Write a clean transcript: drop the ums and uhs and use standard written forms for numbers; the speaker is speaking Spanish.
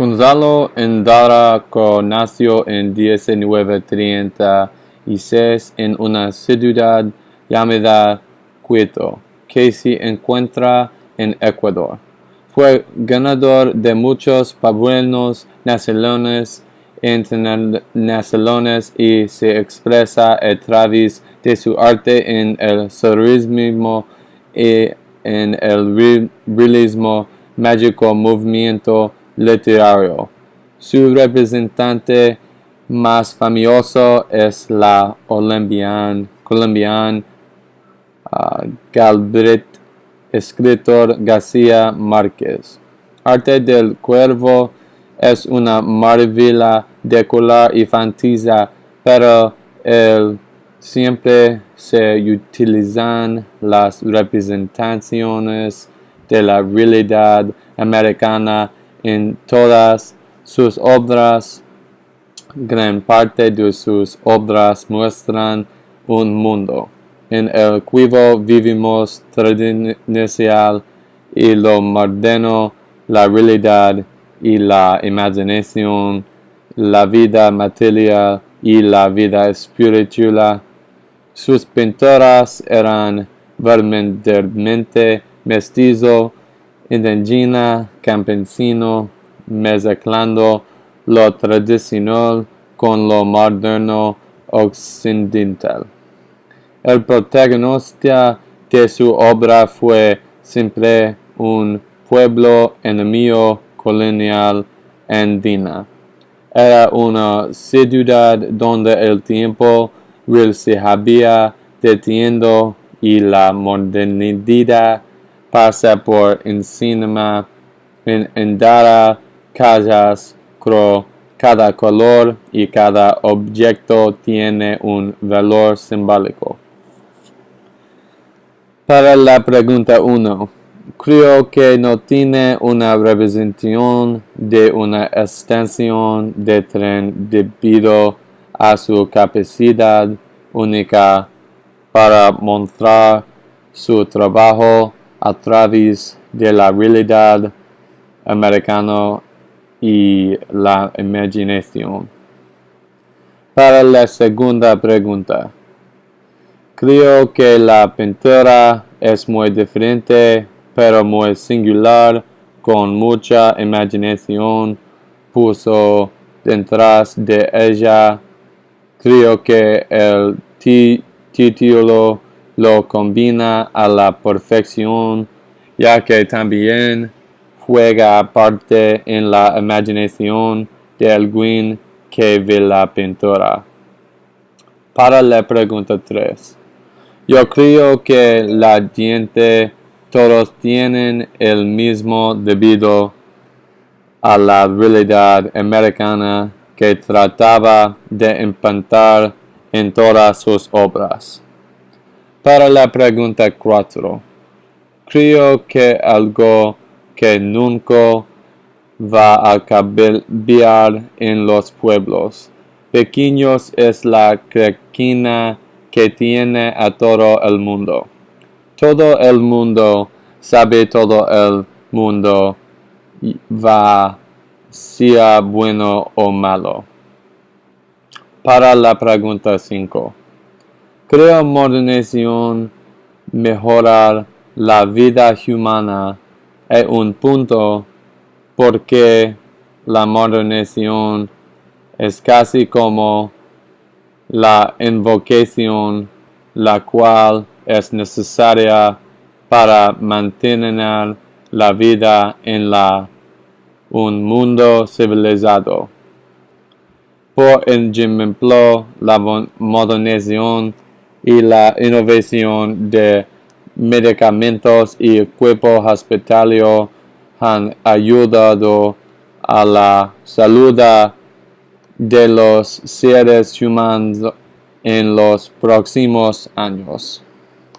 Gonzalo Endaraco nació en 1936 en una ciudad llamada Quito, que se encuentra en Ecuador. Fue ganador de muchos premios nacionales e internacionales y se expresa a través de su arte en el surrealismo y en el realismo mágico movimiento literario. Su representante más famoso es la colombiana Galbraith, escritor García Márquez. Arte del Cuervo es una maravilla de color y fantasía, pero siempre se utilizan las representaciones de la realidad americana en todas sus obras. Gran parte de sus obras muestran un mundo en el cual vivimos tradicional y lo moderno, la realidad y la imaginación, la vida material y la vida espiritual. Sus pinturas eran verdaderamente mestizo, indígena, campesino, mezclando lo tradicional con lo moderno occidental. El protagonista de su obra fue siempre un pueblo enemigo colonial andina. Era una ciudad donde el tiempo real se había detenido y la modernidad pasa por encima. En Endara calles, cada color y cada objeto tiene un valor simbólico. Para la pregunta 1, creo que no tiene una representación de una estación de tren debido a su capacidad única para mostrar su trabajo a través de la realidad americana y la imaginación. Para la segunda pregunta, creo que la pintura es muy diferente, pero muy singular, con mucha imaginación puso detrás de ella. Creo que el título lo combina a la perfección, ya que también juega parte en la imaginación de alguien que ve la pintura. Para la pregunta 3, yo creo que la gente todos tienen el mismo debido a la realidad americana que trataba de implantar en todas sus obras. Para la pregunta 4, creo que algo que nunca va a cambiar en los pueblos pequeños es la cercanía que tiene a todo el mundo. Todo el mundo sabe, todo el mundo va, sea bueno o malo. Para la pregunta 5, creo modernización mejorar la vida humana es un punto porque la modernización es casi como la invocación, la cual es necesaria para mantener la vida en un mundo civilizado. Por ejemplo, la modernización y la innovación de medicamentos y equipo hospitalario han ayudado a la salud de los seres humanos en los próximos años.